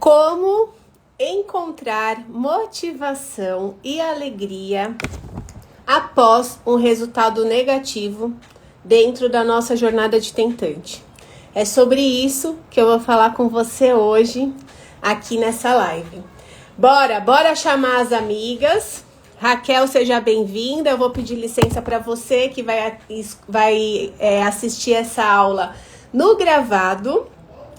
Como encontrar motivação e alegria após um resultado negativo dentro da nossa jornada de tentante. É sobre isso que eu vou falar com você hoje aqui nessa live. Bora chamar as amigas. Raquel, seja bem-vinda. Eu vou pedir licença para você que vai assistir essa aula no gravado.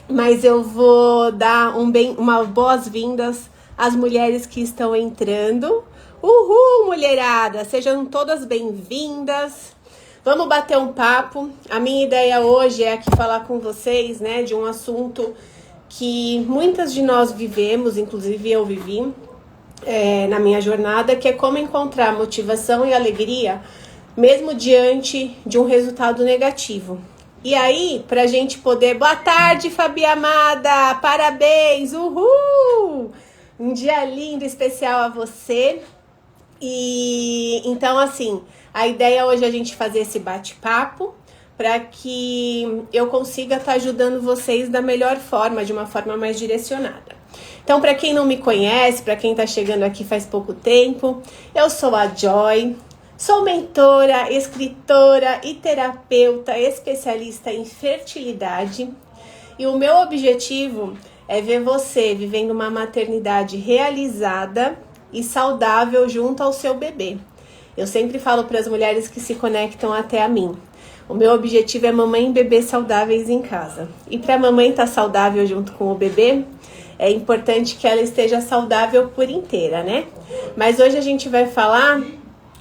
Mas eu vou dar uma boas-vindas às mulheres que estão entrando. Uhul, mulherada! Sejam todas bem-vindas. Vamos bater um papo. A minha ideia hoje é aqui falar com vocês, né, de um assunto que muitas de nós vivemos, inclusive eu vivi na minha jornada, que é como encontrar motivação e alegria mesmo diante de um resultado negativo. E aí, pra gente poder... Boa tarde, Fabi amada! Parabéns! Uhul! Um dia lindo, especial a você. E então, assim, a ideia hoje é a gente fazer esse bate-papo para que eu consiga estar ajudando vocês da melhor forma, de uma forma mais direcionada. Então, para quem não me conhece, para quem está chegando aqui faz pouco tempo, eu sou a Joy. Sou mentora, escritora e terapeuta especialista em fertilidade e o meu objetivo é ver você vivendo uma maternidade realizada e saudável junto ao seu bebê. Eu sempre falo para as mulheres que se conectam até a mim. O meu objetivo é mamãe e bebê saudáveis em casa. E para a mamãe estar saudável junto com o bebê, é importante que ela esteja saudável por inteira, né? Mas hoje a gente vai falar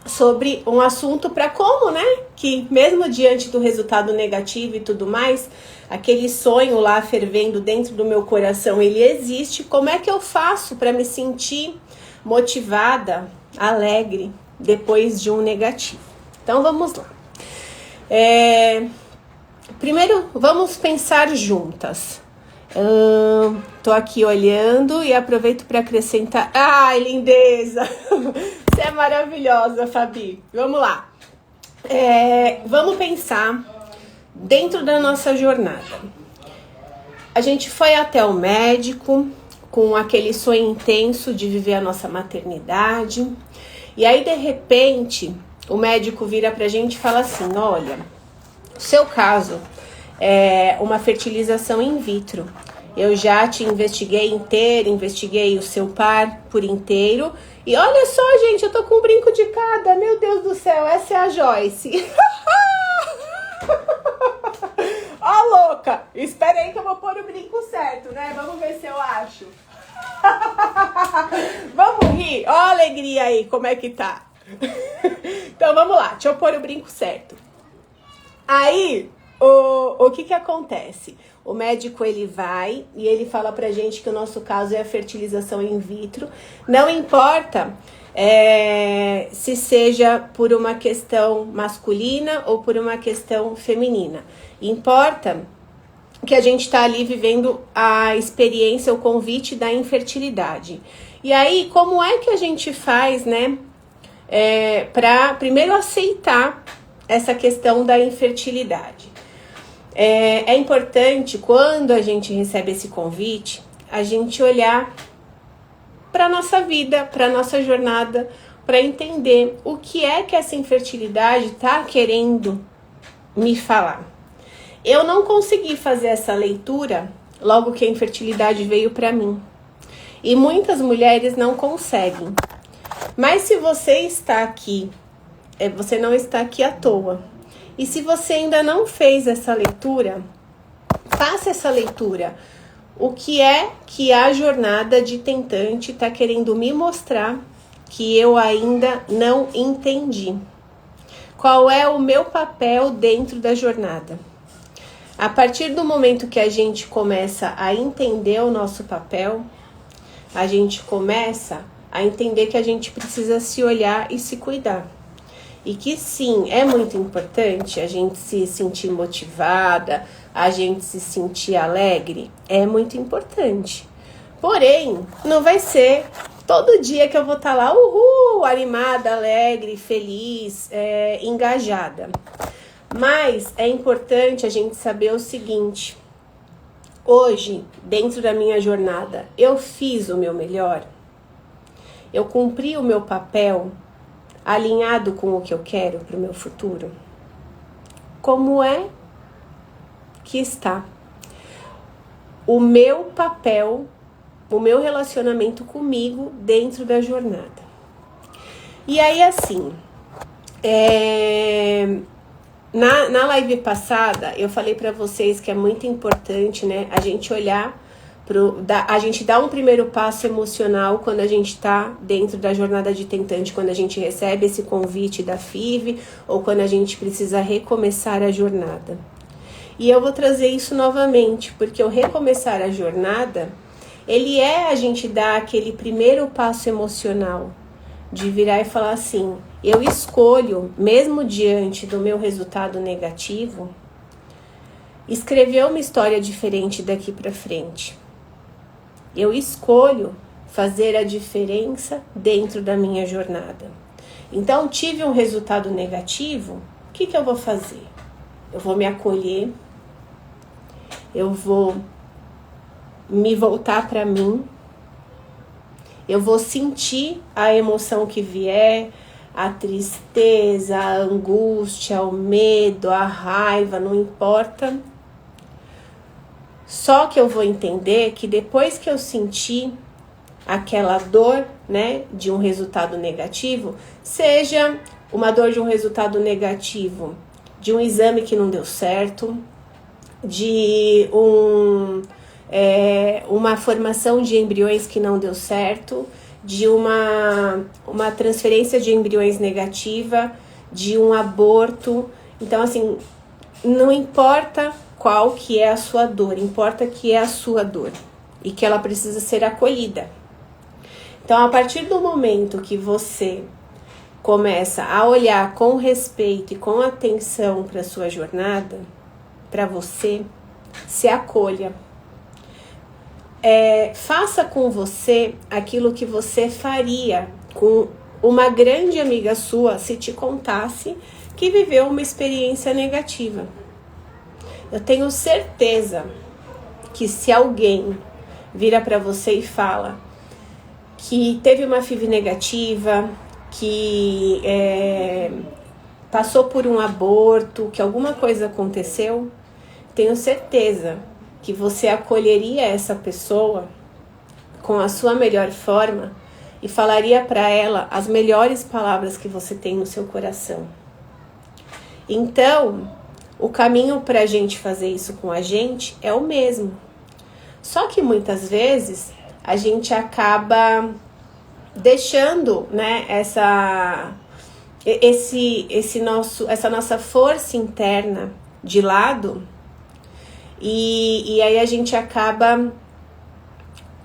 sobre um assunto para como, né? Que mesmo diante do resultado negativo e tudo mais, aquele sonho lá fervendo dentro do meu coração, ele existe. Como é que eu faço para me sentir motivada, alegre, depois de um negativo? Então vamos lá. Primeiro, vamos pensar juntas. Tô aqui olhando e aproveito para acrescentar. Ai, lindeza! Você é maravilhosa, Fabi. Vamos lá. Vamos pensar dentro da nossa jornada. A gente foi até o médico com aquele sonho intenso de viver a nossa maternidade. E aí, de repente, o médico vira pra gente e fala assim: olha, o seu caso é uma fertilização in vitro. Eu já te investiguei inteiro, investiguei o seu par por inteiro. E olha só, gente, eu tô com um brinco de cada. Meu Deus do céu, essa é a Joyce. Ó, louca. Espera aí que eu vou pôr o brinco certo, né? Vamos ver se eu acho. Vamos rir? Ó a alegria aí, como é que tá. Então, vamos lá. Deixa eu pôr o brinco certo. Aí, o que acontece? O médico, ele vai e ele fala pra gente que o nosso caso é a fertilização in vitro. Não importa se seja por uma questão masculina ou por uma questão feminina. Importa que a gente tá ali vivendo a experiência, o convite da infertilidade. E aí, como é que a gente faz, né, pra primeiro aceitar essa questão da infertilidade? É importante, quando a gente recebe esse convite, a gente olhar para a nossa vida, para a nossa jornada, para entender o que é que essa infertilidade está querendo me falar. Eu não consegui fazer essa leitura logo que a infertilidade veio para mim. E muitas mulheres não conseguem. Mas se você está aqui, você não está aqui à toa. E se você ainda não fez essa leitura, faça essa leitura. O que é que a jornada de tentante está querendo me mostrar que eu ainda não entendi? Qual é o meu papel dentro da jornada? A partir do momento que a gente começa a entender o nosso papel, a gente começa a entender que a gente precisa se olhar e se cuidar. E que sim, é muito importante a gente se sentir motivada, a gente se sentir alegre, é muito importante. Porém, não vai ser todo dia que eu vou estar lá, uhul, animada, alegre, feliz, engajada. Mas é importante a gente saber o seguinte: Hoje, dentro da minha jornada, eu fiz o meu melhor? Eu cumpri o meu papel alinhado com o que eu quero para o meu futuro? Como é que está o meu papel, o meu relacionamento comigo dentro da jornada? E aí, assim, na live passada, eu falei para vocês que é muito importante, né, a gente olhar, a gente dá um primeiro passo emocional quando a gente está dentro da jornada de tentante, quando a gente recebe esse convite da FIV ou quando a gente precisa recomeçar a jornada. E eu vou trazer isso novamente, porque o recomeçar a jornada, ele é a gente dar aquele primeiro passo emocional, de virar e falar assim, eu escolho, mesmo diante do meu resultado negativo, escrever uma história diferente daqui para frente. Eu escolho fazer a diferença dentro da minha jornada. Então, tive um resultado negativo, o que eu vou fazer? Eu vou me acolher, eu vou me voltar para mim, eu vou sentir a emoção que vier, a tristeza, a angústia, o medo, a raiva, não importa. Só que eu vou entender que depois que eu sentir aquela dor, né, de um resultado negativo, seja uma dor de um resultado negativo, de um exame que não deu certo, de uma formação de embriões que não deu certo, de uma transferência de embriões negativa, de um aborto. Então, assim, não importa qual que é a sua dor, importa que é a sua dor e que ela precisa ser acolhida. Então, a partir do momento que você começa a olhar com respeito e com atenção para a sua jornada, para você, se acolha. Faça com você aquilo que você faria com uma grande amiga sua se te contasse que viveu uma experiência negativa. Eu tenho certeza que se alguém vira para você e fala que teve uma FIV negativa, que passou por um aborto, que alguma coisa aconteceu, tenho certeza que você acolheria essa pessoa com a sua melhor forma e falaria para ela as melhores palavras que você tem no seu coração. Então, o caminho para a gente fazer isso com a gente é o mesmo. Só que muitas vezes a gente acaba deixando, né, essa nossa força interna de lado. E aí a gente acaba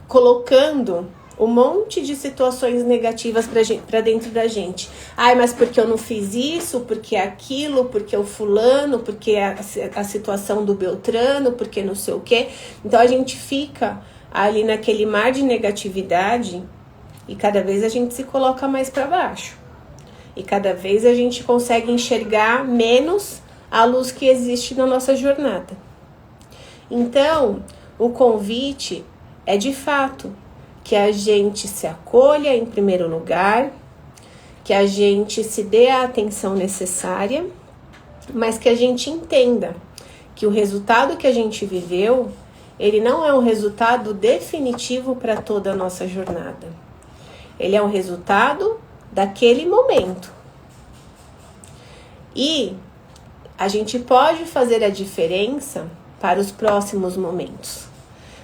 colocando um monte de situações negativas para dentro da gente. Ai, mas porque eu não fiz isso, porque aquilo, porque o fulano, porque a situação do Beltrano, porque não sei o quê. Então a gente fica ali naquele mar de negatividade e cada vez a gente se coloca mais para baixo. E cada vez a gente consegue enxergar menos a luz que existe na nossa jornada. Então, o convite é de fato que a gente se acolha em primeiro lugar, que a gente se dê a atenção necessária, mas que a gente entenda que o resultado que a gente viveu, ele não é um resultado definitivo para toda a nossa jornada. Ele é um resultado daquele momento. E a gente pode fazer a diferença para os próximos momentos.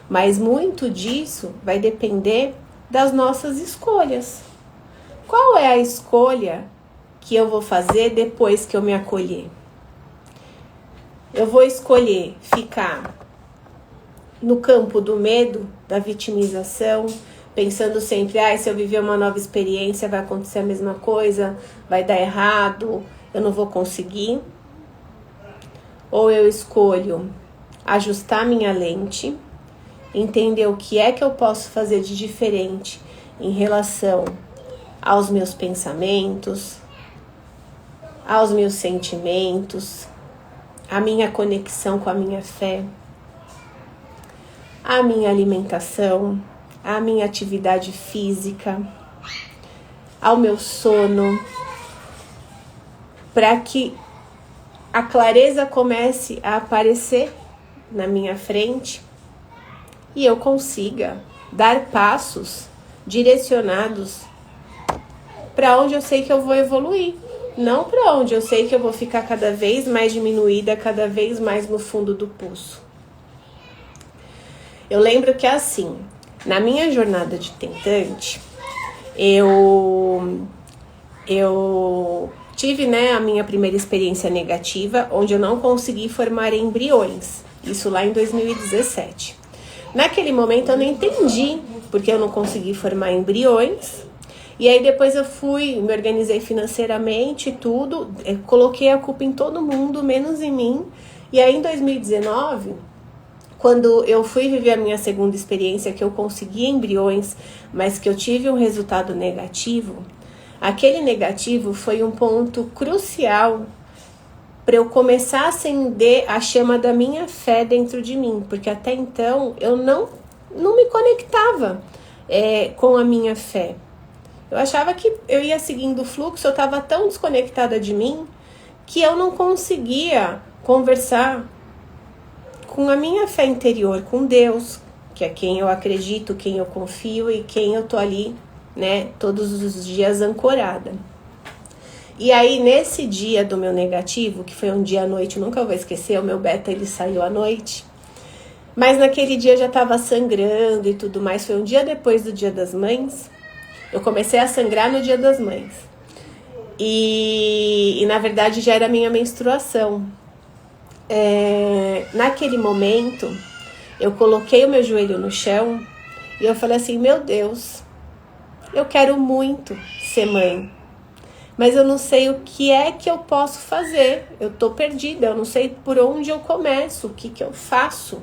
Mas muito disso vai depender das nossas escolhas. Qual é a escolha que eu vou fazer depois que eu me acolher? Eu vou escolher ficar no campo do medo, da vitimização, pensando sempre, se eu viver uma nova experiência vai acontecer a mesma coisa, vai dar errado, eu não vou conseguir? Ou eu escolho ajustar minha lente, entender o que é que eu posso fazer de diferente em relação aos meus pensamentos, aos meus sentimentos, a minha conexão com a minha fé, à minha alimentação, à minha atividade física, ao meu sono, para que a clareza comece a aparecer na minha frente e eu consiga dar passos direcionados para onde eu sei que eu vou evoluir, não para onde eu sei que eu vou ficar cada vez mais diminuída, cada vez mais no fundo do poço. Eu lembro que assim, na minha jornada de tentante, eu tive, a minha primeira experiência negativa, onde eu não consegui formar embriões, isso lá em 2017. Naquele momento eu não entendi porque eu não consegui formar embriões, e aí depois eu me organizei financeiramente e tudo, coloquei a culpa em todo mundo, menos em mim, e aí em 2019, quando eu fui viver a minha segunda experiência, que eu consegui embriões, mas que eu tive um resultado negativo, aquele negativo foi um ponto crucial para eu começar a acender a chama da minha fé dentro de mim, porque até então eu não me conectava com a minha fé. Eu achava que eu ia seguindo o fluxo, eu estava tão desconectada de mim que eu não conseguia conversar com a minha fé interior, com Deus, que é quem eu acredito, quem eu confio e quem eu tô ali, todos os dias ancorada. E aí, nesse dia do meu negativo, que foi um dia à noite, eu nunca vou esquecer, o meu beta, ele saiu à noite, mas naquele dia eu já tava sangrando e tudo mais, foi um dia depois do Dia das Mães, eu comecei a sangrar no Dia das Mães, e na verdade já era a minha menstruação. Naquele momento, eu coloquei o meu joelho no chão e eu falei assim, meu Deus, eu quero muito ser mãe, mas eu não sei o que é que eu posso fazer, eu tô perdida, eu não sei por onde eu começo, o que eu faço,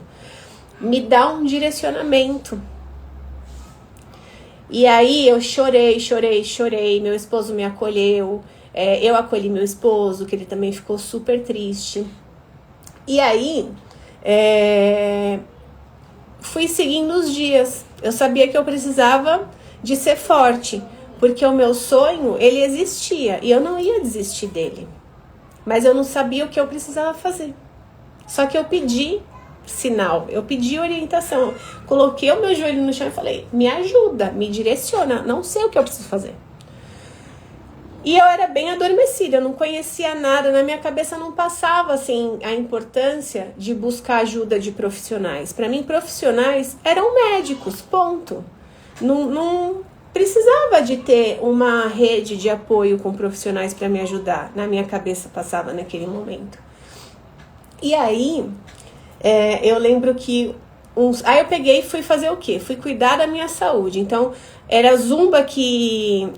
me dá um direcionamento. E aí eu chorei, meu esposo me acolheu, eu acolhi meu esposo, que ele também ficou super triste. E aí, fui seguindo os dias. Eu sabia que eu precisava de ser forte, porque o meu sonho, ele existia e eu não ia desistir dele. Mas eu não sabia o que eu precisava fazer. Só que eu pedi sinal, eu pedi orientação. Coloquei o meu joelho no chão e falei, me ajuda, me direciona, não sei o que eu preciso fazer. E eu era bem adormecida, eu não conhecia nada, na minha cabeça não passava assim a importância de buscar ajuda de profissionais. Para mim, profissionais eram médicos, ponto. Não precisava de ter uma rede de apoio com profissionais para me ajudar. Na minha cabeça passava naquele momento. E aí, eu lembro que aí eu peguei e fui fazer o quê? Fui cuidar da minha saúde. Então, era zumba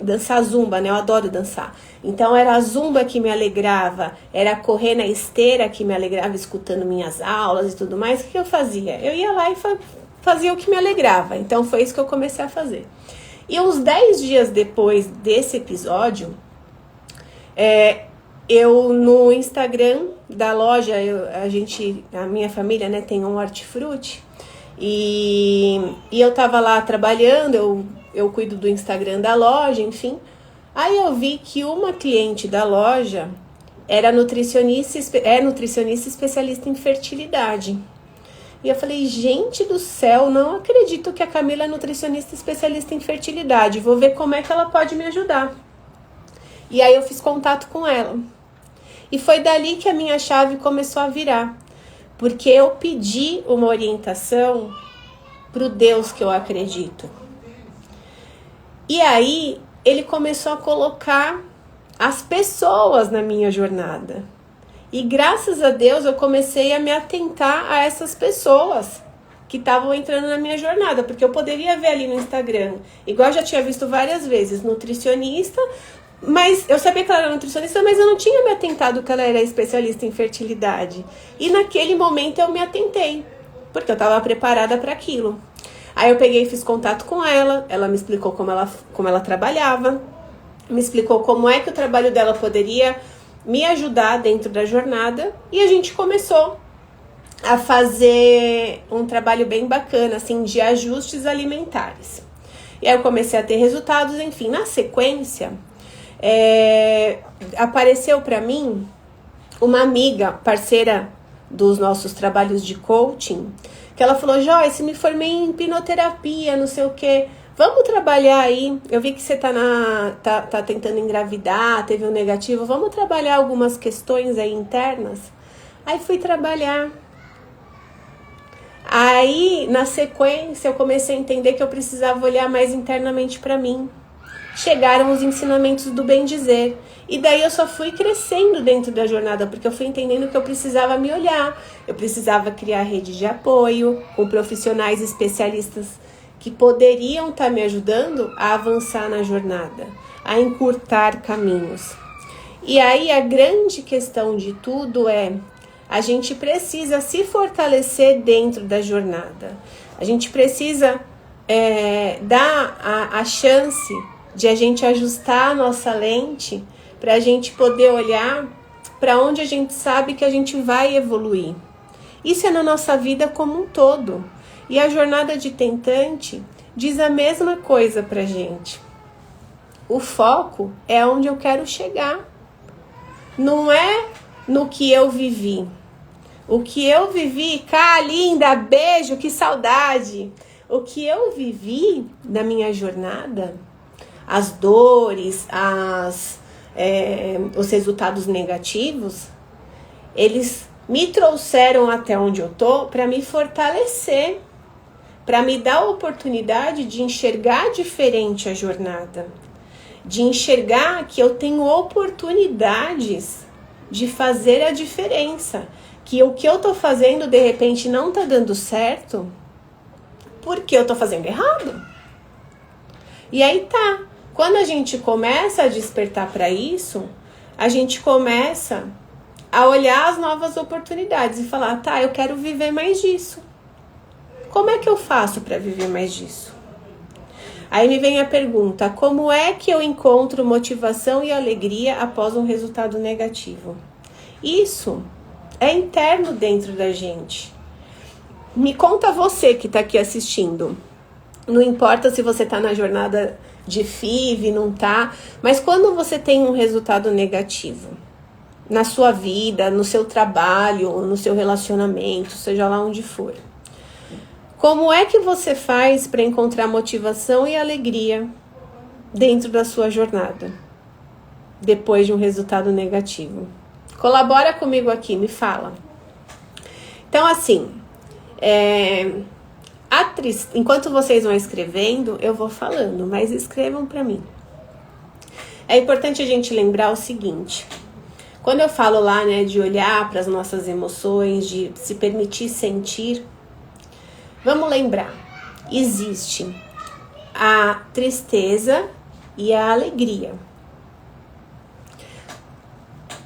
dançar zumba, eu adoro dançar. Então, era a zumba que me alegrava, era correr na esteira que me alegrava, escutando minhas aulas e tudo mais. O que eu fazia? Eu ia lá e fazia o que me alegrava. Então, foi isso que eu comecei a fazer. E uns 10 dias depois desse episódio, eu no Instagram da loja, a minha família, tem um hortifruti. E eu tava lá trabalhando, eu cuido do Instagram da loja, enfim. Aí eu vi que uma cliente da loja era nutricionista especialista em fertilidade. E eu falei, gente do céu, não acredito que a Camila é nutricionista especialista em fertilidade. Vou ver como é que ela pode me ajudar. E aí eu fiz contato com ela. E foi dali que a minha chave começou a virar. Porque eu pedi uma orientação pro Deus que eu acredito. E aí, ele começou a colocar as pessoas na minha jornada. E graças a Deus, eu comecei a me atentar a essas pessoas que estavam entrando na minha jornada. Porque eu poderia ver ali no Instagram, igual eu já tinha visto várias vezes, nutricionista. Mas eu sabia que ela era nutricionista, mas eu não tinha me atentado que ela era especialista em fertilidade. E naquele momento eu me atentei, porque eu estava preparada para aquilo. Aí eu peguei e fiz contato com ela me explicou como ela trabalhava, me explicou como é que o trabalho dela poderia me ajudar dentro da jornada, e a gente começou a fazer um trabalho bem bacana, assim, de ajustes alimentares. E aí eu comecei a ter resultados, enfim, na sequência, apareceu para mim uma amiga, parceira dos nossos trabalhos de coaching, que ela falou: Joyce, me formei em hipnoterapia, não sei o quê, vamos trabalhar aí, eu vi que você tá tentando engravidar, teve um negativo, vamos trabalhar algumas questões aí internas. Aí fui trabalhar. Aí, na sequência, eu comecei a entender que eu precisava olhar mais internamente para mim. Chegaram os ensinamentos do bem dizer. E daí eu só fui crescendo dentro da jornada, porque eu fui entendendo que eu precisava me olhar. Eu precisava criar rede de apoio com profissionais especialistas que poderiam estar me ajudando a avançar na jornada, a encurtar caminhos. E aí a grande questão de tudo é: a gente precisa se fortalecer dentro da jornada. A gente precisa dar a chance de a gente ajustar a nossa lente para a gente poder olhar para onde a gente sabe que a gente vai evoluir. Isso é na nossa vida como um todo. E a jornada de tentante diz a mesma coisa para a gente. O foco é onde eu quero chegar. Não é no que eu vivi. O que eu vivi, cá, linda, beijo, que saudade. O que eu vivi na minha jornada, as dores, os resultados negativos, eles me trouxeram até onde eu tô para me fortalecer, para me dar a oportunidade de enxergar diferente a jornada, de enxergar que eu tenho oportunidades de fazer a diferença, que o que eu tô fazendo de repente não tá dando certo, porque eu tô fazendo errado. E aí tá, quando a gente começa a despertar para isso, a gente começa a olhar as novas oportunidades e falar: tá, eu quero viver mais disso. Como é que eu faço para viver mais disso? Aí me vem a pergunta: como é que eu encontro motivação e alegria após um resultado negativo? Isso é interno dentro da gente. Me conta você que está aqui assistindo. Não importa se você está na jornada de FIV, não tá, mas quando você tem um resultado negativo na sua vida, no seu trabalho, no seu relacionamento, seja lá onde for, como é que você faz para encontrar motivação e alegria dentro da sua jornada depois de um resultado negativo? Colabora comigo aqui, me fala. Então, assim, enquanto vocês vão escrevendo, eu vou falando, mas escrevam para mim. É importante a gente lembrar o seguinte: quando eu falo lá, né, de olhar para as nossas emoções, de se permitir sentir, vamos lembrar, existe a tristeza e a alegria.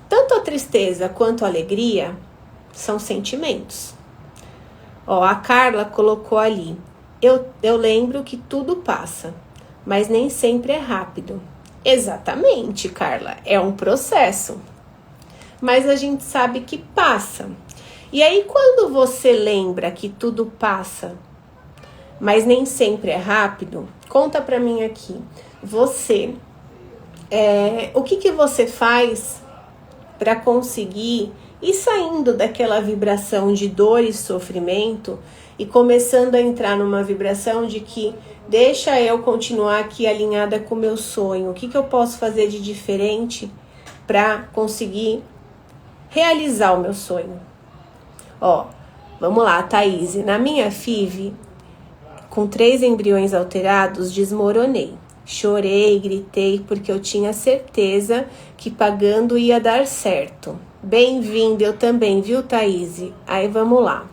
Tanto a tristeza quanto a alegria são sentimentos. Ó, a Carla colocou ali: eu lembro que tudo passa, mas nem sempre é rápido. Exatamente, Carla, é um processo. Mas a gente sabe que passa. E aí, quando você lembra que tudo passa, mas nem sempre é rápido, conta pra mim aqui. Você, o que você faz para conseguir ir saindo daquela vibração de dor e sofrimento e começando a entrar numa vibração de que deixa eu continuar aqui alinhada com o meu sonho? O que eu posso fazer de diferente para conseguir realizar o meu sonho? Ó, vamos lá, Thaís. Na minha FIV, com 3 embriões alterados, desmoronei. Chorei, gritei, porque eu tinha certeza que pagando ia dar certo. Bem-vindo, eu também, viu, Thaís? Aí vamos lá.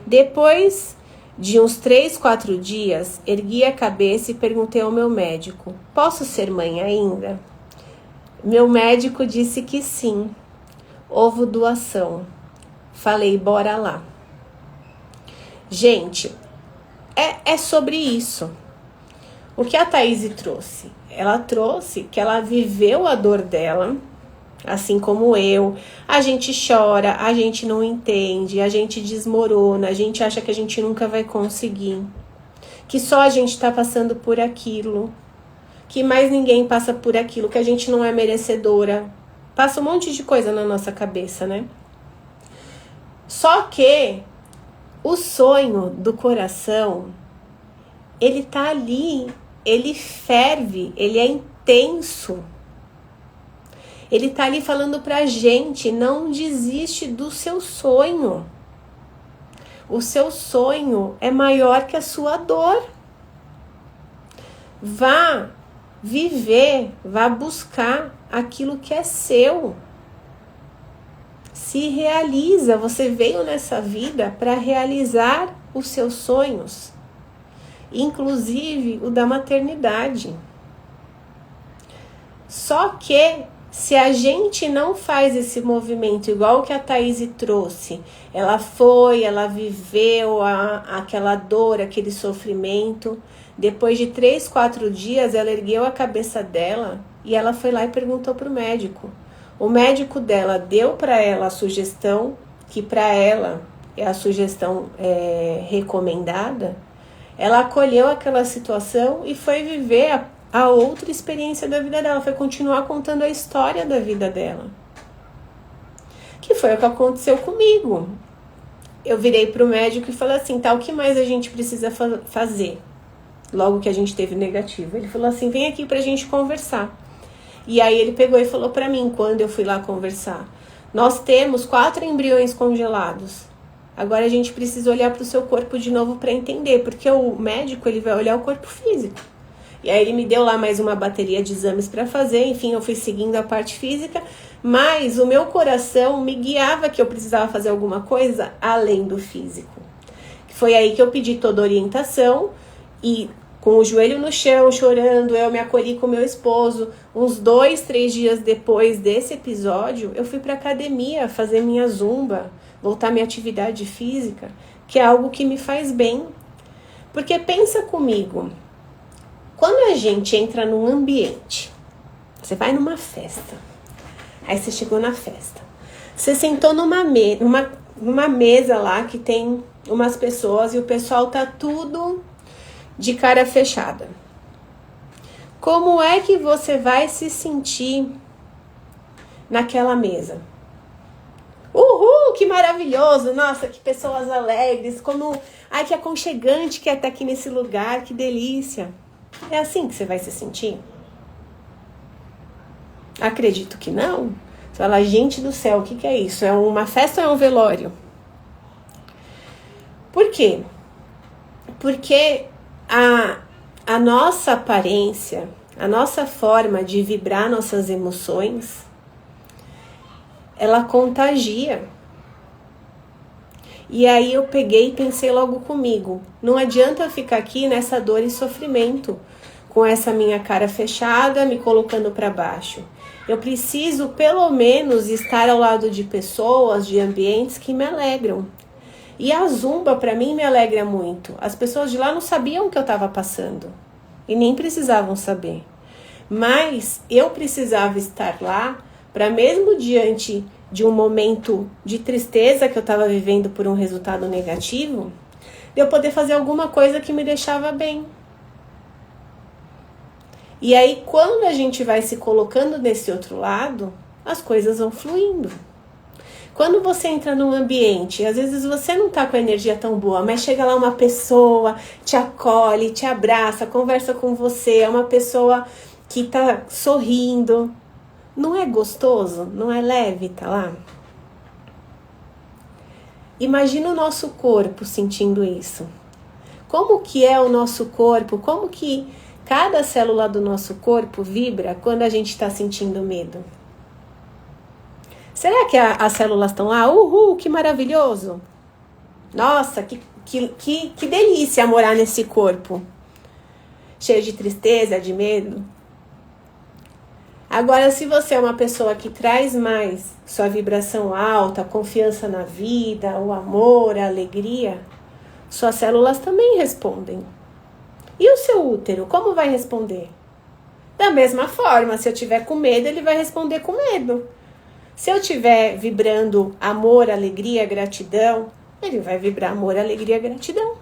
Depois de uns 3, 4 dias, ergui a cabeça e perguntei ao meu médico: posso ser mãe ainda? Meu médico disse que sim. Ovo doação. Falei: bora lá. Gente, é sobre isso. O que a Thaís trouxe? Ela trouxe que ela viveu a dor dela, assim como eu. A gente chora, a gente não entende, a gente desmorona, a gente acha que a gente nunca vai conseguir, que só a gente está passando por aquilo, que mais ninguém passa por aquilo, que a gente não é merecedora. Passa um monte de coisa na nossa cabeça, né? Só que o sonho do coração, ele tá ali, ele ferve, ele é intenso. Ele tá ali falando pra gente, não desiste do seu sonho. O seu sonho é maior que a sua dor. Vá viver, vá buscar aquilo que é seu. Se realiza, você veio nessa vida para realizar os seus sonhos, inclusive o da maternidade. Só que se a gente não faz esse movimento igual que a Thaís trouxe, ela viveu aquela dor, aquele sofrimento. Depois de 3, 4 dias, ela ergueu a cabeça dela e ela foi lá e perguntou para o médico. O médico dela deu para ela a sugestão, que para ela é a sugestão recomendada. Ela acolheu aquela situação e foi viver a outra experiência da vida dela, foi continuar contando a história da vida dela. Que foi o que aconteceu comigo. Eu virei pro médico e falei assim, tá, o que mais a gente precisa fazer? Logo que a gente teve negativo. Ele falou assim, vem aqui pra gente conversar. E aí ele pegou e falou pra mim, quando eu fui lá conversar, nós temos 4 embriões congelados. Agora a gente precisa olhar pro seu corpo de novo pra entender, porque o médico ele vai olhar o corpo físico. E aí ele me deu lá mais uma bateria de exames para fazer, enfim, eu fui seguindo a parte física, mas o meu coração me guiava que eu precisava fazer alguma coisa além do físico. Foi aí que eu pedi toda a orientação e com o joelho no chão, chorando, eu me acolhi com meu esposo. Uns 2, 3 dias depois desse episódio, eu fui para academia fazer minha zumba, voltar minha atividade física, que é algo que me faz bem. Porque pensa comigo, quando a gente entra num ambiente, você vai numa festa, aí você chegou na festa, você sentou numa mesa lá que tem umas pessoas e o pessoal tá tudo de cara fechada. Como é que você vai se sentir naquela mesa? Uhul, que maravilhoso! Nossa, que pessoas alegres, ai, que aconchegante que é estar aqui nesse lugar, que delícia! É assim que você vai se sentir? Acredito que não. Você fala, gente do céu, o que é isso? É uma festa ou é um velório? Por quê? Porque a nossa aparência, a nossa forma de vibrar nossas emoções, ela contagia. E aí eu peguei e pensei logo comigo, não adianta eu ficar aqui nessa dor e sofrimento, com essa minha cara fechada, me colocando para baixo. Eu preciso pelo menos estar ao lado de pessoas, de ambientes que me alegram. E a zumba para mim me alegra muito. As pessoas de lá não sabiam o que eu estava passando e nem precisavam saber. Mas eu precisava estar lá para mesmo diante de um momento de tristeza que eu estava vivendo por um resultado negativo, eu poder fazer alguma coisa que me deixava bem. E aí, quando a gente vai se colocando nesse outro lado, as coisas vão fluindo. Quando você entra num ambiente, às vezes você não tá com a energia tão boa, mas chega lá uma pessoa, te acolhe, te abraça, conversa com você, é uma pessoa que tá sorrindo. Não é gostoso? Não é leve tá lá? Imagina o nosso corpo sentindo isso. Como que é o nosso corpo? Como que cada célula do nosso corpo vibra quando a gente está sentindo medo? Será que as células estão lá? Uhul, que maravilhoso! Nossa, que delícia morar nesse corpo. Cheio de tristeza, de medo. Agora, se você é uma pessoa que traz mais sua vibração alta, a confiança na vida, o amor, a alegria, suas células também respondem. E o seu útero, como vai responder? Da mesma forma, se eu tiver com medo, ele vai responder com medo. Se eu estiver vibrando amor, alegria, gratidão, ele vai vibrar amor, alegria, gratidão.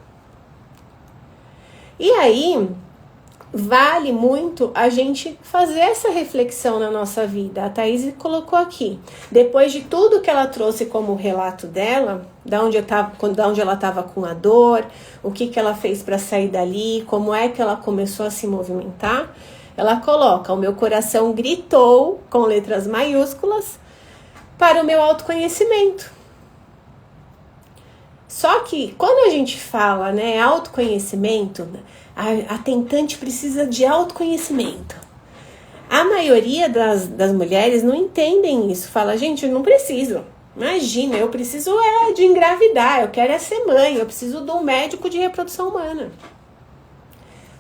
E aí, vale muito a gente fazer essa reflexão na nossa vida. A Thaís colocou aqui, depois de tudo que ela trouxe como relato dela, da onde ela estava com a dor, o que ela fez para sair dali, como é que ela começou a se movimentar, ela coloca: o meu coração gritou, com letras maiúsculas, para o meu autoconhecimento. Só que quando a gente fala, né, autoconhecimento, a tentante precisa de autoconhecimento. A maioria das mulheres não entendem isso. Fala: gente, eu não preciso. Imagina, eu preciso de engravidar, eu quero ser mãe, eu preciso de um médico de reprodução humana.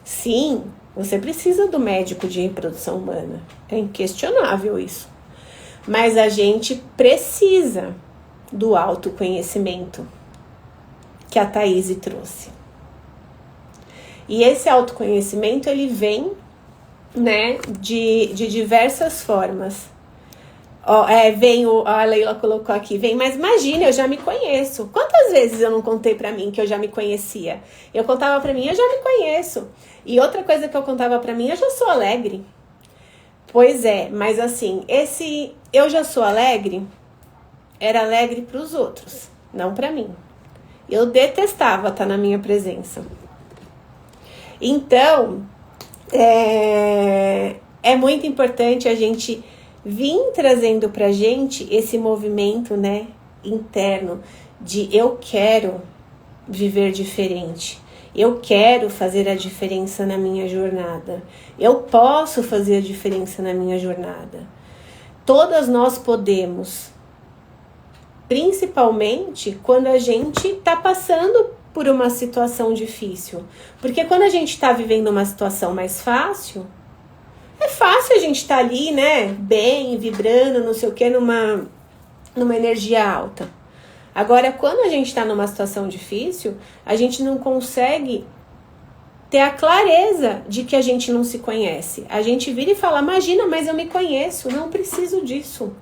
Sim, você precisa do médico de reprodução humana. É inquestionável isso. Mas a gente precisa do autoconhecimento que a Thaís trouxe. E esse autoconhecimento, ele vem, né, de diversas formas. A Leila colocou aqui, mas imagina, eu já me conheço. Quantas vezes eu não contei pra mim que eu já me conhecia? Eu contava pra mim, eu já me conheço. E outra coisa que eu contava pra mim, eu já sou alegre. Pois é, mas assim, esse eu já sou alegre, era alegre pros outros, não pra mim. Eu detestava estar na minha presença. Então, é muito importante a gente vir trazendo pra gente esse movimento, né, interno de eu quero viver diferente. Eu quero fazer a diferença na minha jornada. Eu posso fazer a diferença na minha jornada. Todas nós podemos. Principalmente quando a gente está passando por uma situação difícil. Porque quando a gente está vivendo uma situação mais fácil, é fácil a gente estar ali, né, bem, vibrando, não sei o que, numa energia alta. Agora, quando a gente está numa situação difícil, a gente não consegue ter a clareza de que a gente não se conhece. A gente vira e fala: imagina, mas eu me conheço, não preciso disso.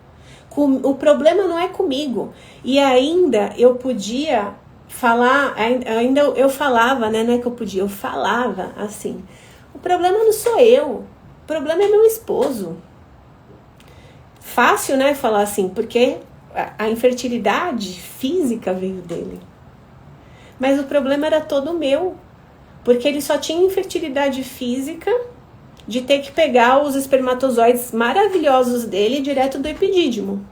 O problema não é comigo. E ainda eu podia falar, ainda eu falava, né? Não é que eu podia, eu falava assim: o problema não sou eu, o problema é meu esposo. Fácil, né, falar assim, porque a infertilidade física veio dele. Mas o problema era todo meu, porque ele só tinha infertilidade física de ter que pegar os espermatozoides maravilhosos dele direto do epidídimo.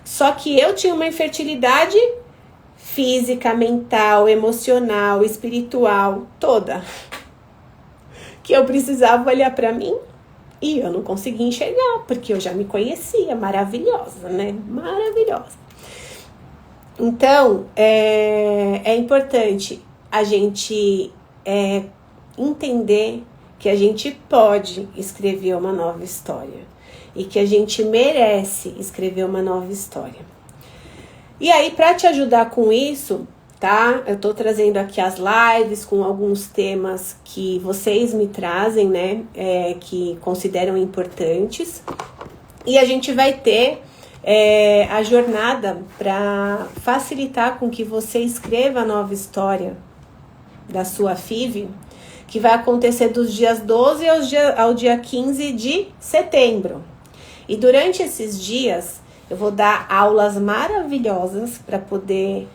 Só que eu tinha uma infertilidade física, mental, emocional, espiritual, toda, que eu precisava olhar pra mim e eu não conseguia enxergar, porque eu já me conhecia, maravilhosa, né? Maravilhosa. Então, é importante a gente entender que a gente pode escrever uma nova história e que a gente merece escrever uma nova história. E aí, para te ajudar com isso, tá? Eu tô trazendo aqui as lives com alguns temas que vocês me trazem, né? Que consideram importantes. E a gente vai ter a jornada para facilitar com que você escreva a nova história da sua FIV, que vai acontecer dos dias 12 ao dia 15 de setembro. E durante esses dias, eu vou dar aulas maravilhosas para poder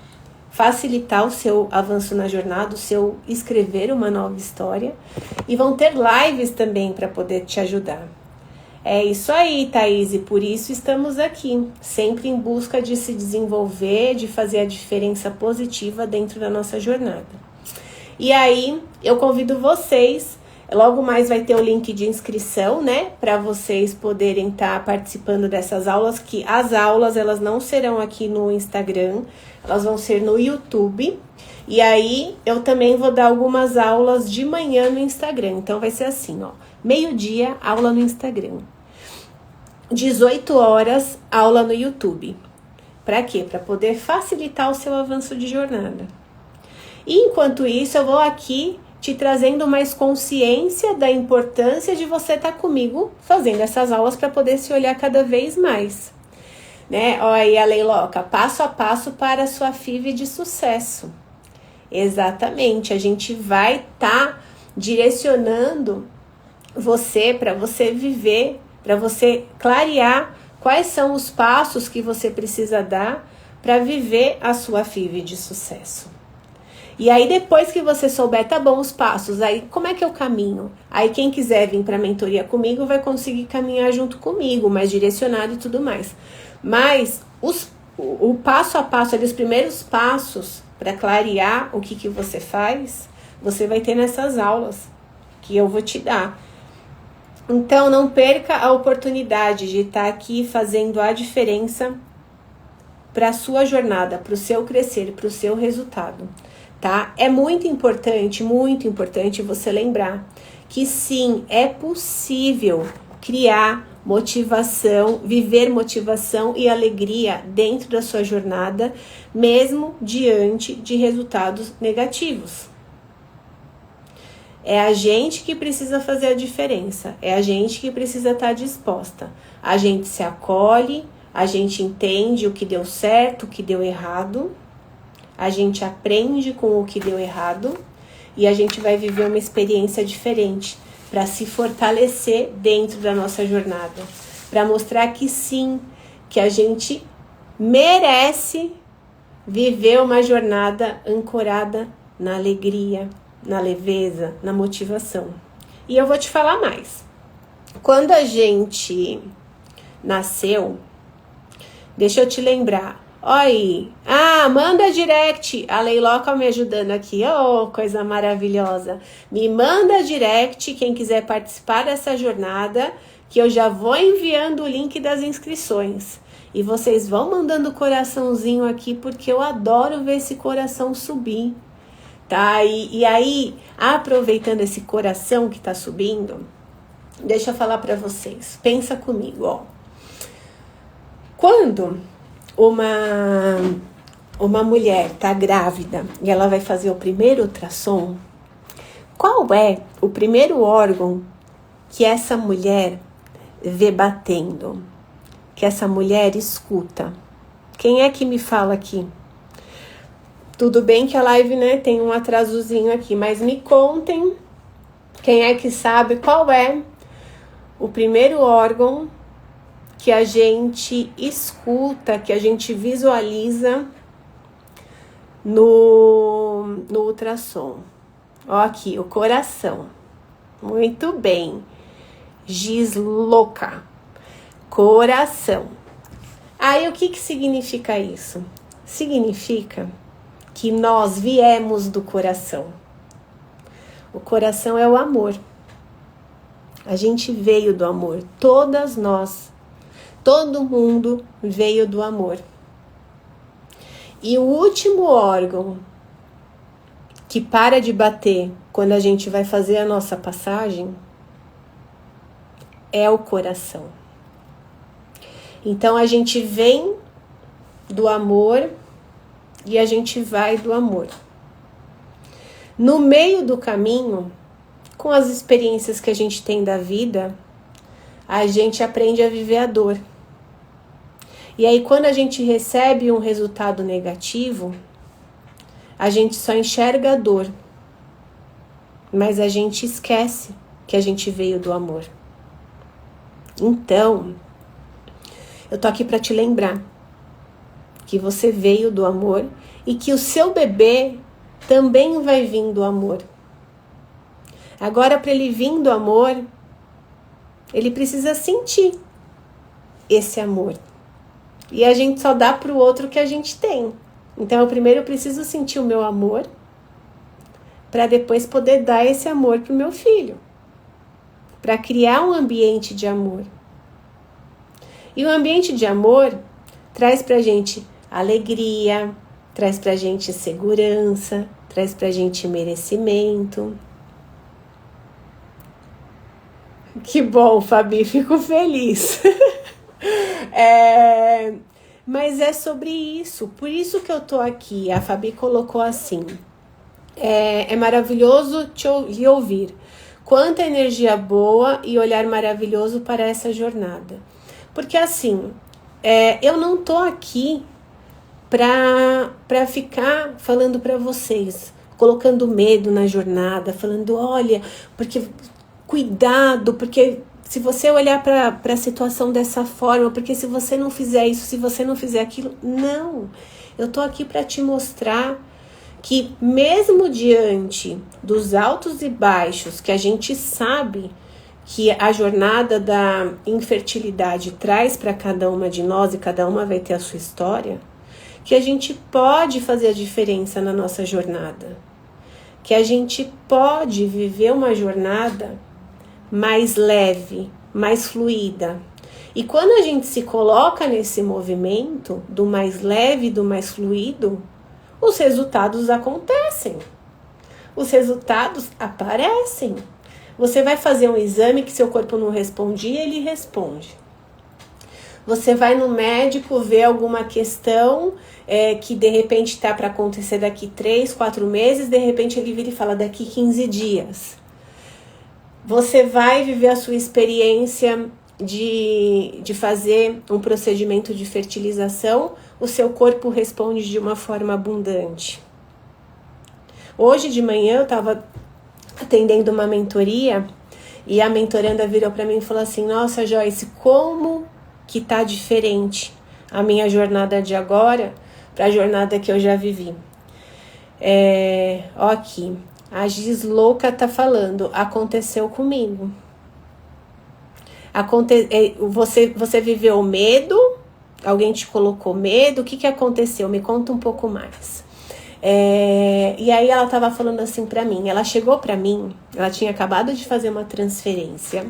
facilitar o seu avanço na jornada, o seu escrever uma nova história. E vão ter lives também para poder te ajudar. É isso aí, Thaís, e por isso estamos aqui, sempre em busca de se desenvolver, de fazer a diferença positiva dentro da nossa jornada. E aí, eu convido vocês, logo mais vai ter o link de inscrição, né, para vocês poderem estar participando dessas aulas, que as aulas, elas não serão aqui no Instagram, elas vão ser no YouTube, e aí eu também vou dar algumas aulas de manhã no Instagram, então vai ser assim, ó, meio-dia, aula no Instagram, 18 horas, aula no YouTube. Para quê? Para poder facilitar o seu avanço de jornada. E enquanto isso, eu vou aqui te trazendo mais consciência da importância de você estar comigo fazendo essas aulas para poder se olhar cada vez mais. Né? Olha aí a Leiloca, passo a passo para a sua FIV de sucesso. Exatamente, a gente vai estar direcionando você para você viver, para você clarear quais são os passos que você precisa dar para viver a sua FIV de sucesso. E aí depois que você souber, tá bom, os passos, aí como é que eu caminho? Aí quem quiser vir para a mentoria comigo vai conseguir caminhar junto comigo, mais direcionado e tudo mais. Mas o passo a passo, ali, os primeiros passos para clarear o que você faz, você vai ter nessas aulas que eu vou te dar. Então não perca a oportunidade de estar aqui fazendo a diferença para a sua jornada, para o seu crescer, para o seu resultado, tá? É muito importante você lembrar que sim, é possível criar motivação, viver motivação e alegria dentro da sua jornada, mesmo diante de resultados negativos. É a gente que precisa fazer a diferença, é a gente que precisa estar disposta. A gente se acolhe, a gente entende o que deu certo, o que deu errado, a gente aprende com o que deu errado e a gente vai viver uma experiência diferente para se fortalecer dentro da nossa jornada, para mostrar que sim, que a gente merece viver uma jornada ancorada na alegria, na leveza, na motivação. E eu vou te falar mais. Quando a gente nasceu, deixa eu te lembrar. Oi, manda direct. A Leiloca me ajudando aqui. Oh, coisa maravilhosa. Me manda direct quem quiser participar dessa jornada, que eu já vou enviando o link das inscrições. E vocês vão mandando coraçãozinho aqui, porque eu adoro ver esse coração subir. Tá? E aí, aproveitando esse coração que tá subindo, deixa eu falar para vocês. Pensa comigo, ó. Quando uma mulher tá grávida e ela vai fazer o primeiro ultrassom, qual é o primeiro órgão que essa mulher vê batendo? Que essa mulher escuta? Quem é que me fala aqui? Tudo bem que a live, né, tem um atrasozinho aqui, mas me contem quem é que sabe qual é o primeiro órgão que a gente escuta, que a gente visualiza no ultrassom. Ó aqui, o coração. Muito bem. Gisloca. Coração. Aí, o que significa isso? Significa que nós viemos do coração. O coração é o amor. A gente veio do amor. Todas nós. Todo mundo veio do amor. E o último órgão que para de bater quando a gente vai fazer a nossa passagem é o coração. Então a gente vem do amor e a gente vai do amor. No meio do caminho, com as experiências que a gente tem da vida, a gente aprende a viver a dor. E aí, quando a gente recebe um resultado negativo, a gente só enxerga a dor, mas a gente esquece que a gente veio do amor. Então, eu tô aqui para te lembrar que você veio do amor e que o seu bebê também vai vir do amor. Agora, para ele vir do amor, ele precisa sentir esse amor. E a gente só dá para o outro o que a gente tem. Então, eu primeiro preciso sentir o meu amor para depois poder dar esse amor para o meu filho. Para criar um ambiente de amor. E o ambiente de amor traz para a gente alegria, traz para a gente segurança, traz para a gente merecimento. Que bom, Fabi, fico feliz. Mas é sobre isso, por isso que eu tô aqui. A Fabi colocou assim: É maravilhoso lhe ouvir. Quanta energia boa e olhar maravilhoso para essa jornada. Porque assim, eu não tô aqui para ficar falando para vocês, colocando medo na jornada, falando, olha, porque cuidado, porque se você olhar para a situação dessa forma, porque se você não fizer isso, se você não fizer aquilo, não. Eu tô aqui para te mostrar que mesmo diante dos altos e baixos que a gente sabe que a jornada da infertilidade traz para cada uma de nós e cada uma vai ter a sua história, que a gente pode fazer a diferença na nossa jornada, que a gente pode viver uma jornada mais leve, mais fluida. E quando a gente se coloca nesse movimento do mais leve, do mais fluido, os resultados acontecem. Os resultados aparecem. Você vai fazer um exame que seu corpo não respondia, ele responde. Você vai no médico ver alguma questão que de repente está para acontecer daqui 3, 4 meses, de repente ele vira e fala daqui 15 dias. Você vai viver a sua experiência de fazer um procedimento de fertilização, o seu corpo responde de uma forma abundante. Hoje de manhã eu estava atendendo uma mentoria e a mentoranda virou para mim e falou assim, nossa Joyce, como que tá diferente a minha jornada de agora para a jornada que eu já vivi. Ó aqui, a Giz Louca tá falando, aconteceu comigo. Você viveu medo? Alguém te colocou medo? O que aconteceu? Me conta um pouco mais. E aí ela tava falando assim pra mim. Ela chegou pra mim, ela tinha acabado de fazer uma transferência.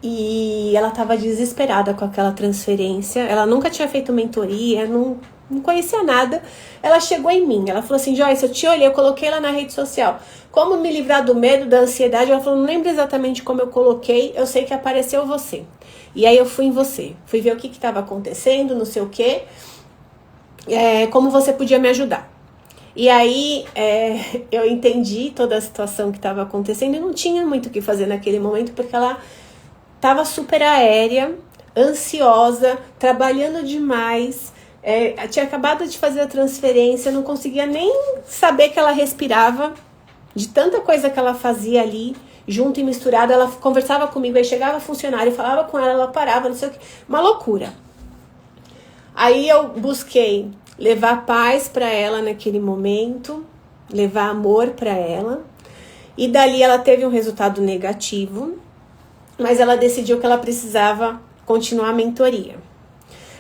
E ela tava desesperada com aquela transferência. Ela nunca tinha feito mentoria, não conhecia nada. Ela chegou em mim, ela falou assim, Joyce, eu te olhei, eu coloquei lá na rede social. Como me livrar do medo, da ansiedade? Ela falou, não lembro exatamente como eu coloquei, eu sei que apareceu você. E aí eu fui em você, fui ver o que estava acontecendo, não sei o que, como você podia me ajudar. E aí eu entendi toda a situação que estava acontecendo e não tinha muito o que fazer naquele momento, porque ela estava super aérea, ansiosa, trabalhando demais, tinha acabado de fazer a transferência, não conseguia nem saber que ela respirava, de tanta coisa que ela fazia ali, junto e misturada. Ela conversava comigo, aí chegava funcionário, falava com ela, ela parava, não sei o que, uma loucura. Aí eu busquei levar paz para ela naquele momento, levar amor para ela, e dali ela teve um resultado negativo, mas ela decidiu que ela precisava continuar a mentoria.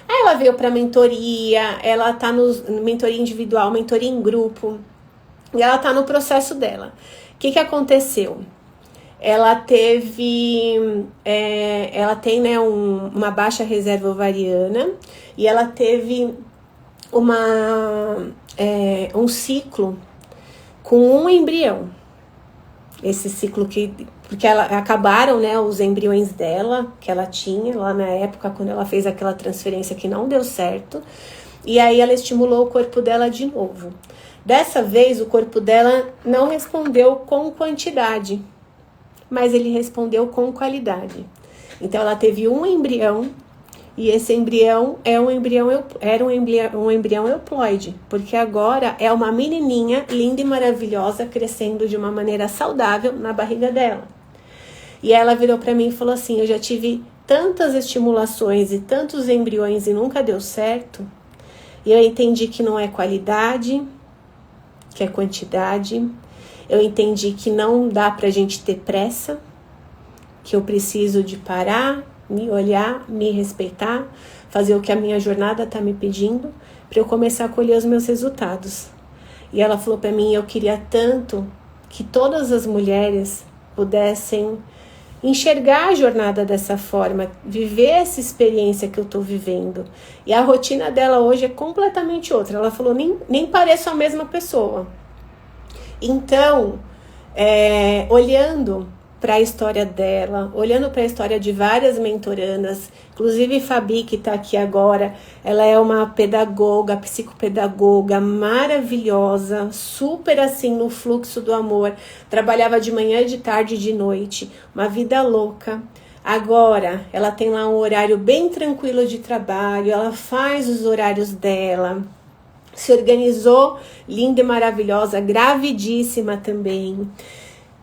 Aí ela veio para mentoria, ela tá no mentoria individual, mentoria em grupo, e ela tá no processo dela. O que aconteceu? Ela tem, né, uma baixa reserva ovariana, e ela teve um ciclo com um embrião. Esse ciclo porque acabaram, né, os embriões dela, que ela tinha lá na época, quando ela fez aquela transferência que não deu certo, e aí ela estimulou o corpo dela de novo. Dessa vez, o corpo dela não respondeu com quantidade, mas ele respondeu com qualidade. Então, ela teve um embrião, e esse embrião era um embrião euploide, porque agora é uma menininha linda e maravilhosa, crescendo de uma maneira saudável na barriga dela. E ela virou para mim e falou assim, eu já tive tantas estimulações e tantos embriões e nunca deu certo, e eu entendi que não é qualidade, que é quantidade. Eu entendi que não dá pra gente ter pressa, que eu preciso de parar, me olhar, me respeitar, fazer o que a minha jornada tá me pedindo, para eu começar a colher os meus resultados. E ela falou para mim, eu queria tanto que todas as mulheres pudessem enxergar a jornada dessa forma, viver essa experiência que eu tô vivendo. E a rotina dela hoje é completamente outra. Ela falou, nem pareço a mesma pessoa. Então, olhando para a história dela, olhando para a história de várias mentorandas, inclusive Fabi, que está aqui agora, ela é uma pedagoga, psicopedagoga maravilhosa, super assim no fluxo do amor, trabalhava de manhã, de tarde e de noite, uma vida louca. Agora, ela tem lá um horário bem tranquilo de trabalho, ela faz os horários dela, se organizou, linda e maravilhosa, gravidíssima também.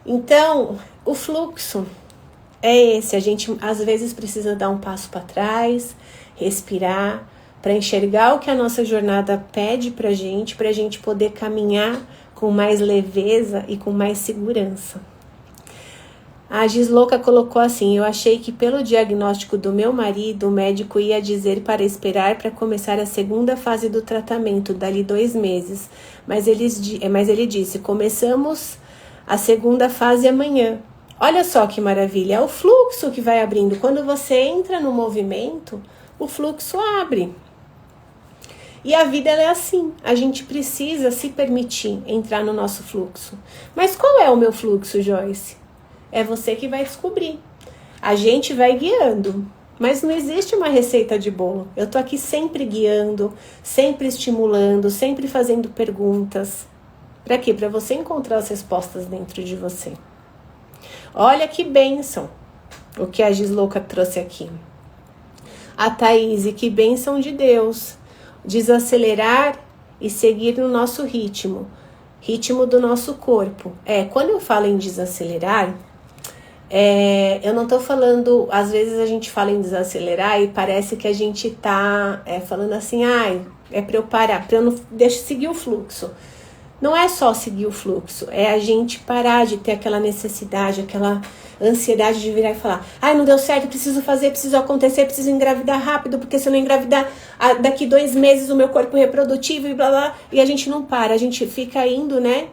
Então, o fluxo é esse, a gente às vezes precisa dar um passo para trás, respirar, para enxergar o que a nossa jornada pede para a gente poder caminhar com mais leveza e com mais segurança. A Gisloca colocou assim: eu achei que pelo diagnóstico do meu marido, o médico ia dizer para esperar para começar a segunda fase do tratamento, dali 2 meses. Mas ele disse, começamos a segunda fase amanhã. Olha só que maravilha, é o fluxo que vai abrindo. Quando você entra no movimento, o fluxo abre. E a vida ela é assim, a gente precisa se permitir entrar no nosso fluxo. Mas qual é o meu fluxo, Joyce? É você que vai descobrir. A gente vai guiando, mas não existe uma receita de bolo. Eu tô aqui sempre guiando, sempre estimulando, sempre fazendo perguntas. Para quê? Para você encontrar as respostas dentro de você. Olha que bênção o que a Gisloca trouxe aqui. A Thaís, que bênção de Deus. Desacelerar e seguir no nosso ritmo do nosso corpo. Quando eu falo em desacelerar, eu não tô falando, às vezes a gente fala em desacelerar e parece que a gente tá falando assim, é para eu parar, para eu não seguir o fluxo. Não é só seguir o fluxo, é a gente parar de ter aquela necessidade, aquela ansiedade de virar e falar, não deu certo, preciso fazer, preciso acontecer, preciso engravidar rápido, porque se eu não engravidar, daqui 2 meses o meu corpo reprodutivo e blá blá, e a gente não para, a gente fica indo, né,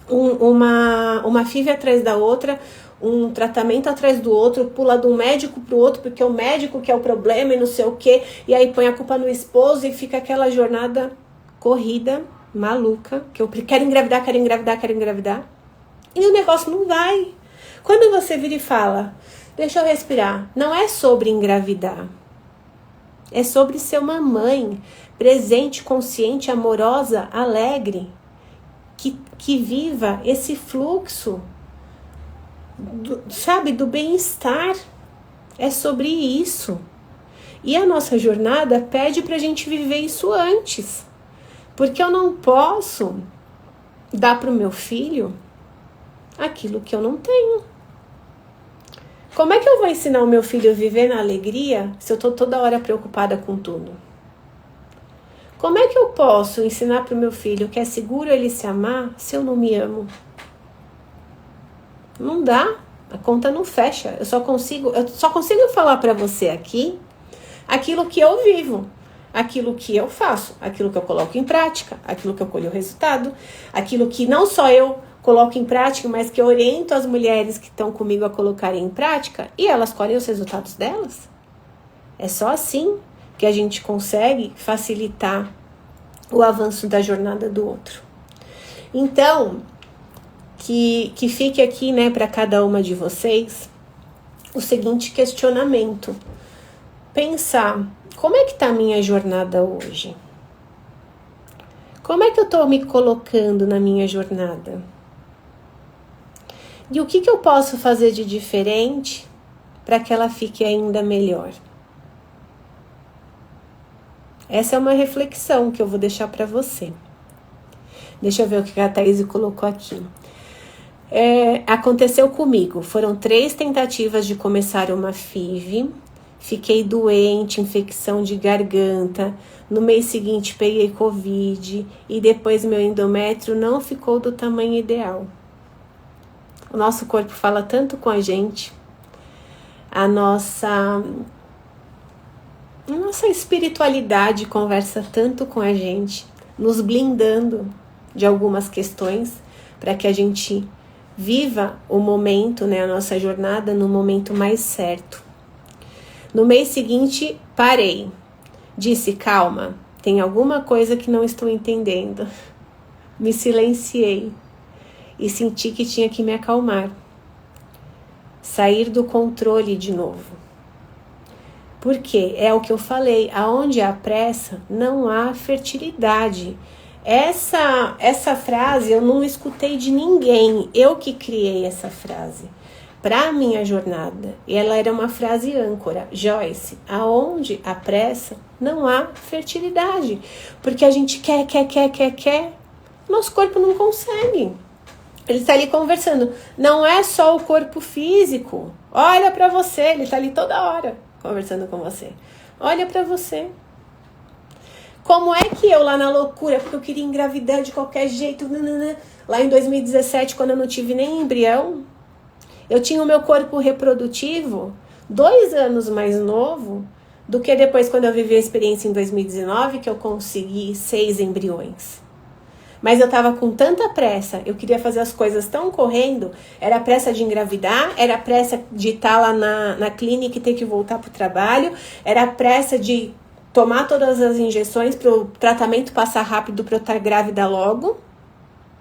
uma FIV atrás da outra, um tratamento atrás do outro, pula de um médico pro outro, porque é o médico que é o problema e não sei o quê, e aí põe a culpa no esposo e fica aquela jornada corrida, maluca, que eu quero engravidar, e o negócio não vai. Quando você vira e fala, deixa eu respirar, não é sobre engravidar, é sobre ser uma mãe presente, consciente, amorosa, alegre, que viva esse fluxo, do bem-estar. É sobre isso. E a nossa jornada pede pra gente viver isso antes. Porque eu não posso dar pro meu filho aquilo que eu não tenho. Como é que eu vou ensinar o meu filho a viver na alegria se eu tô toda hora preocupada com tudo? Como é que eu posso ensinar pro meu filho que é seguro ele se amar se eu não me amo? Não dá, a conta não fecha. Eu só consigo falar para você aqui aquilo que eu vivo, aquilo que eu faço, aquilo que eu coloco em prática, aquilo que eu colho o resultado, aquilo que não só eu coloco em prática, mas que eu oriento as mulheres que estão comigo a colocarem em prática e elas colhem os resultados delas. É só assim que a gente consegue facilitar o avanço da jornada do outro. Então, que fique aqui, né, para cada uma de vocês o seguinte questionamento. Pensar, como é que tá a minha jornada hoje? Como é que eu tô me colocando na minha jornada? E o que eu posso fazer de diferente para que ela fique ainda melhor? Essa é uma reflexão que eu vou deixar para você. Deixa eu ver o que a Thaís colocou aqui. Aconteceu comigo. Foram 3 tentativas de começar uma FIV. Fiquei doente, infecção de garganta. No mês seguinte peguei Covid. E depois meu endométrio não ficou do tamanho ideal. O nosso corpo fala tanto com a gente. A nossa espiritualidade conversa tanto com a gente, nos blindando de algumas questões para que a gente viva o momento, né, a nossa jornada no momento mais certo. No mês seguinte, parei. Disse, calma, tem alguma coisa que não estou entendendo. Me silenciei e senti que tinha que me acalmar. sair do controle de novo. Porque é o que eu falei, aonde há pressa, não há fertilidade. Essa frase eu não escutei de ninguém, eu que criei essa frase para a minha jornada. E ela era uma frase âncora. Joyce, aonde há pressa, não há fertilidade. Porque a gente quer, nosso corpo não consegue. Ele está ali conversando. Não é só o corpo físico. Olha para você, ele está ali toda hora conversando com você. Olha para você. Como é que eu lá na loucura, porque eu queria engravidar de qualquer jeito, lá em 2017, quando eu não tive nem embrião, eu tinha o meu corpo reprodutivo 2 anos mais novo do que depois quando eu vivi a experiência em 2019, que eu consegui 6 embriões. Mas eu tava com tanta pressa, eu queria fazer as coisas tão correndo, era pressa de engravidar, era pressa de estar lá na clínica e ter que voltar pro trabalho, era pressa de tomar todas as injeções para o tratamento passar rápido para eu estar grávida logo.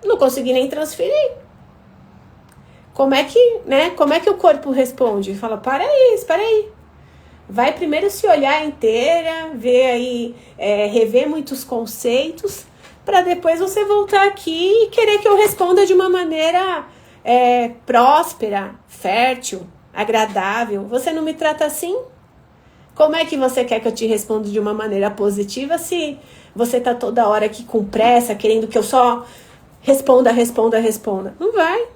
Não consegui nem transferir. Como é que o corpo responde? Fala, para aí. Vai primeiro se olhar inteira, ver aí, rever muitos conceitos, para depois você voltar aqui e querer que eu responda de uma maneira próspera, fértil, agradável. Você não me trata assim? Como é que você quer que eu te responda de uma maneira positiva se você tá toda hora aqui com pressa, querendo que eu só responda? Não vai.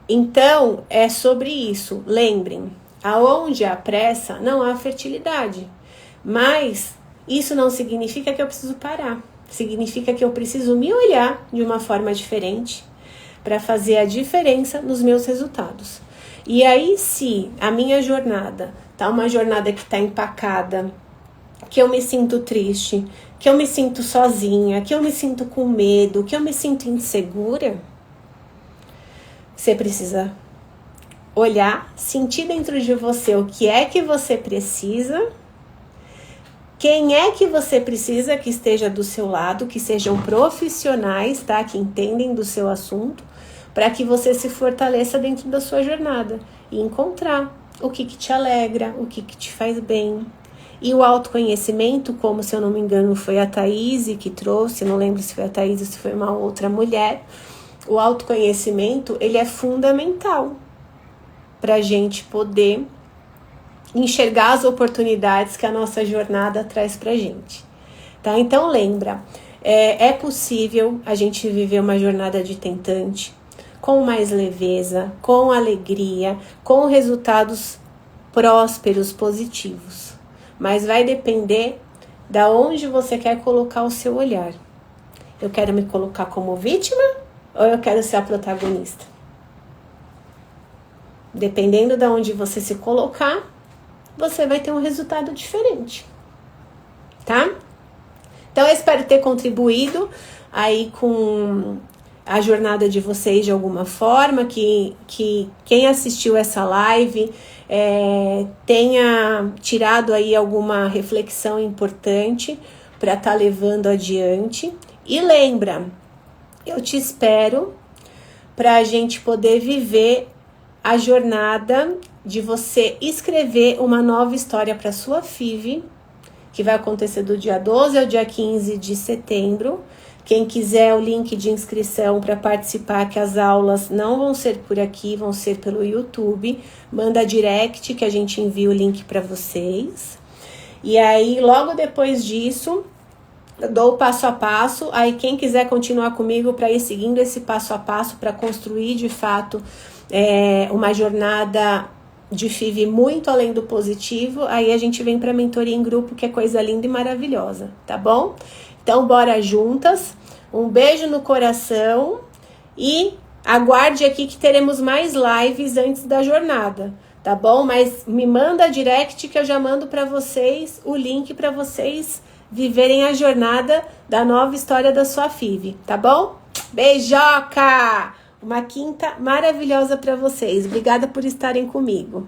Então, é sobre isso. Lembrem, aonde há pressa, não há fertilidade. Mas isso não significa que eu preciso parar. Significa que eu preciso me olhar de uma forma diferente para fazer a diferença nos meus resultados. E aí, se a minha jornada tá uma jornada que tá empacada, que eu me sinto triste, que eu me sinto sozinha, que eu me sinto com medo, que eu me sinto insegura, você precisa olhar, sentir dentro de você o que é que você precisa, quem é que você precisa que esteja do seu lado, que sejam profissionais, tá? Que entendem do seu assunto, para que você se fortaleça dentro da sua jornada e encontrar o que te alegra, o que te faz bem. E o autoconhecimento, como se eu não me engano foi a Thaís que trouxe, não lembro se foi a Thaís ou se foi uma outra mulher, o autoconhecimento, ele é fundamental para a gente poder enxergar as oportunidades que a nossa jornada traz pra gente, tá? Então lembra, é possível a gente viver uma jornada de tentante com mais leveza, com alegria, com resultados prósperos, positivos. Mas vai depender da onde você quer colocar o seu olhar. Eu quero me colocar como vítima ou eu quero ser a protagonista? Dependendo de onde você se colocar, você vai ter um resultado diferente, tá? Então, eu espero ter contribuído aí com a jornada de vocês de alguma forma, que quem assistiu essa live tenha tirado aí alguma reflexão importante para estar levando adiante. E lembra, eu te espero para a gente poder viver a jornada de você escrever uma nova história para sua FIV, que vai acontecer do dia 12 ao dia 15 de setembro. Quem quiser o link de inscrição para participar, que as aulas não vão ser por aqui, vão ser pelo YouTube, manda direct que a gente envia o link para vocês. E aí, logo depois disso, eu dou o passo a passo. Aí, quem quiser continuar comigo para ir seguindo esse passo a passo para construir, de fato, uma jornada de FIV muito além do positivo, aí a gente vem para mentoria em grupo, que é coisa linda e maravilhosa, tá bom? Então, bora juntas. Um beijo no coração e aguarde aqui que teremos mais lives antes da jornada, tá bom? Mas me manda direct que eu já mando para vocês o link para vocês viverem a jornada da nova história da sua FIV, tá bom? Beijoca! Uma quinta maravilhosa para vocês. Obrigada por estarem comigo.